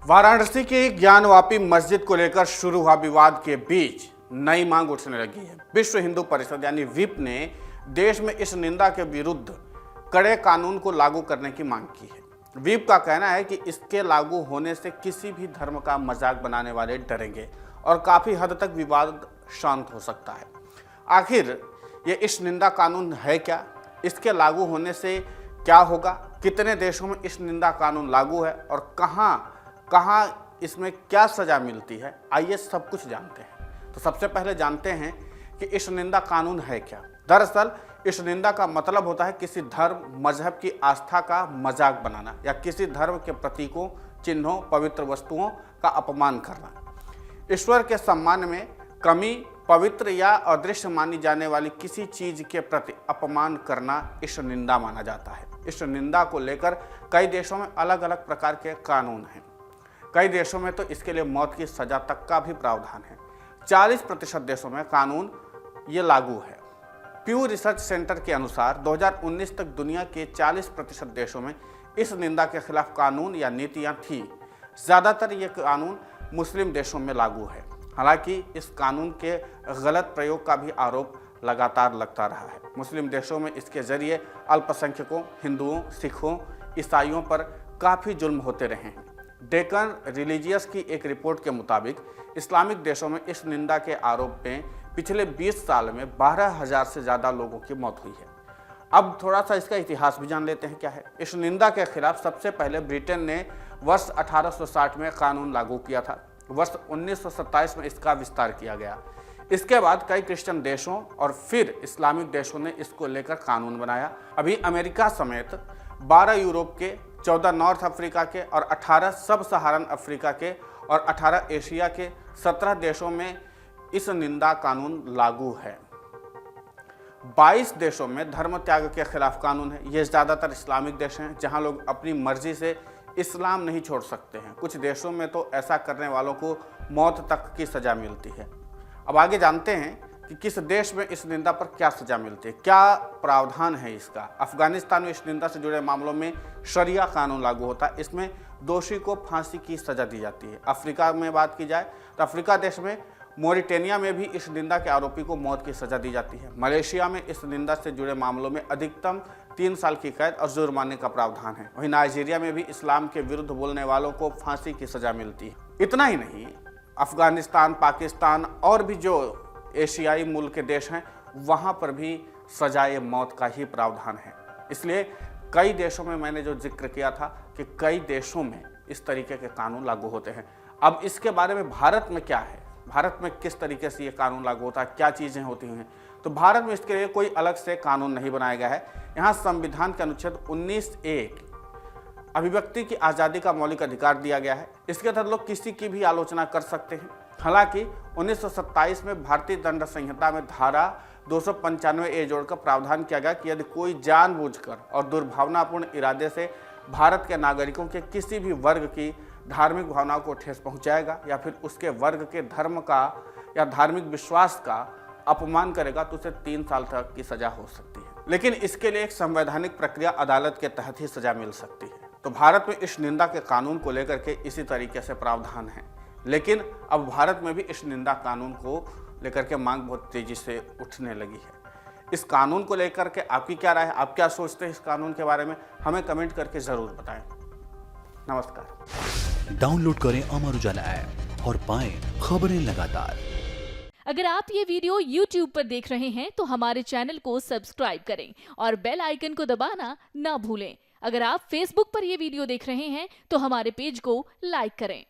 वाराणसी की ज्ञानवापी मस्जिद को लेकर शुरू हुआ विवाद के बीच नई मांग उठने लगी है। विश्व हिंदू परिषद यानी विप ने देश में इस निंदा के विरुद्ध कड़े कानून को लागू करने की मांग की है। विप का कहना है कि इसके लागू होने से किसी भी धर्म का मजाक बनाने वाले डरेंगे और काफी हद तक विवाद शांत हो सकता है। आखिर ये इस निंदा कानून है क्या, इसके लागू होने से क्या होगा, कितने देशों में इस निंदा कानून लागू है और कहाँ इसमें क्या सजा मिलती है, आइए सब कुछ जानते हैं। तो सबसे पहले जानते हैं कि इस निंदा कानून है क्या। दरअसल इस निंदा का मतलब होता है किसी धर्म मजहब की आस्था का मजाक बनाना या किसी धर्म के प्रतीकों, चिन्हों, पवित्र वस्तुओं का अपमान करना। ईश्वर के सम्मान में कमी, पवित्र या अदृश्य मानी जाने वाली किसी चीज के प्रति अपमान करना इस निंदा माना जाता है। इस निंदा को लेकर कई देशों में अलग अलग प्रकार के कानून हैं। कई देशों में तो इसके लिए मौत की सजा तक का भी प्रावधान है। 40% देशों में कानून ये लागू है। प्यू रिसर्च सेंटर के अनुसार 2019 तक दुनिया के 40% देशों में इस निंदा के खिलाफ कानून या नीतियां थी। ज़्यादातर ये कानून मुस्लिम देशों में लागू है। हालांकि इस कानून के गलत प्रयोग का भी आरोप लगातार लगता रहा है। मुस्लिम देशों में इसके जरिए अल्पसंख्यकों, हिंदुओं, सिखों, ईसाइयों पर काफ़ी जुल्म होते रहे हैं। डेकन रिलीजियस की एक रिपोर्ट के मुताबिक इस्लामिक देशों में इस निंदा के आरोप में पिछले 20 साल में 12,000 से ज़्यादा लोगों की मौत हुई है। अब थोड़ा सा इसका इतिहास भी जान लेते हैं क्या है। इस निंदा के खिलाफ सबसे पहले ब्रिटेन ने वर्ष 1860 में कानून लागू किया था। वर्ष 1927 में इसका विस्तार किया गया। इसके बाद कई क्रिश्चियन देशों और फिर इस्लामिक देशों ने इसको लेकर कानून बनाया। अभी अमेरिका समेत 12 यूरोप के, 14 नॉर्थ अफ्रीका के और 18 सब सहारन अफ्रीका के और 18 एशिया के 17 देशों में इस निंदा कानून लागू है। 22 देशों में धर्म त्याग के खिलाफ कानून है। ये ज़्यादातर इस्लामिक देश हैं जहां लोग अपनी मर्जी से इस्लाम नहीं छोड़ सकते हैं। कुछ देशों में तो ऐसा करने वालों को मौत तक की सज़ा मिलती है। अब आगे जानते हैं कि किस देश में इस निंदा पर क्या सज़ा मिलती है, क्या प्रावधान है इसका। अफगानिस्तान में इस निंदा से जुड़े मामलों में शरिया कानून लागू होता है। इसमें दोषी को फांसी की सज़ा दी जाती है। अफ्रीका में बात की जाए तो अफ्रीका देश में मोरिटेनिया में भी इस निंदा के आरोपी को मौत की सज़ा दी जाती है। मलेशिया में इस निंदा से जुड़े मामलों में अधिकतम 3 साल की कैद और जुर्माने का प्रावधान है। वहीं नाइजीरिया में भी इस्लाम के विरुद्ध बोलने वालों को फांसी की सज़ा मिलती है। इतना ही नहीं, अफगानिस्तान, पाकिस्तान और भी जो एशियाई मुल्क के देश हैं वहाँ पर भी सजाए मौत का ही प्रावधान है। इसलिए कई देशों में मैंने जो जिक्र किया था कि कई देशों में इस तरीके के कानून लागू होते हैं। अब इसके बारे में भारत में क्या है, भारत में किस तरीके से ये कानून लागू होता है, क्या चीज़ें होती हैं, तो भारत में इसके लिए कोई अलग से कानून नहीं बनाया गया है। यहाँ संविधान के अनुच्छेद 19(1) अभिव्यक्ति की आज़ादी का मौलिक अधिकार दिया गया है। इसके तहत लोग किसी की भी आलोचना कर सकते हैं। हालांकि 1927 में भारतीय दंड संहिता में धारा 295(a) जोड़कर प्रावधान किया गया कि यदि कोई जानबूझकर और दुर्भावनापूर्ण इरादे से भारत के नागरिकों के किसी भी वर्ग की धार्मिक भावनाओं को ठेस पहुंचाएगा या फिर उसके वर्ग के धर्म का या धार्मिक विश्वास का अपमान करेगा तो उसे 3 साल तक की सजा हो सकती है। लेकिन इसके लिए एक संवैधानिक प्रक्रिया अदालत के तहत ही सजा मिल सकती है। तो भारत में इस निंदा के कानून को लेकर के इसी तरीके से प्रावधान है। लेकिन अब भारत में भी इस निंदा कानून को लेकर के मांग बहुत तेजी से उठने लगी है। इस कानून को लेकर के आपकी क्या राय है, आप क्या सोचते हैं इस कानून के बारे में, हमें कमेंट करके ज़रूर बताएं। नमस्कार। डाउनलोड करें अमर उजाला ऐप और पाएं खबरें लगातार। अगर आप ये वीडियो YouTube पर देख रहे हैं तो हमारे चैनल को सब्सक्राइब करें और बेल आइकन को दबाना ना भूलें। अगर आप Facebook पर ये वीडियो देख रहे हैं तो हमारे पेज को लाइक करें।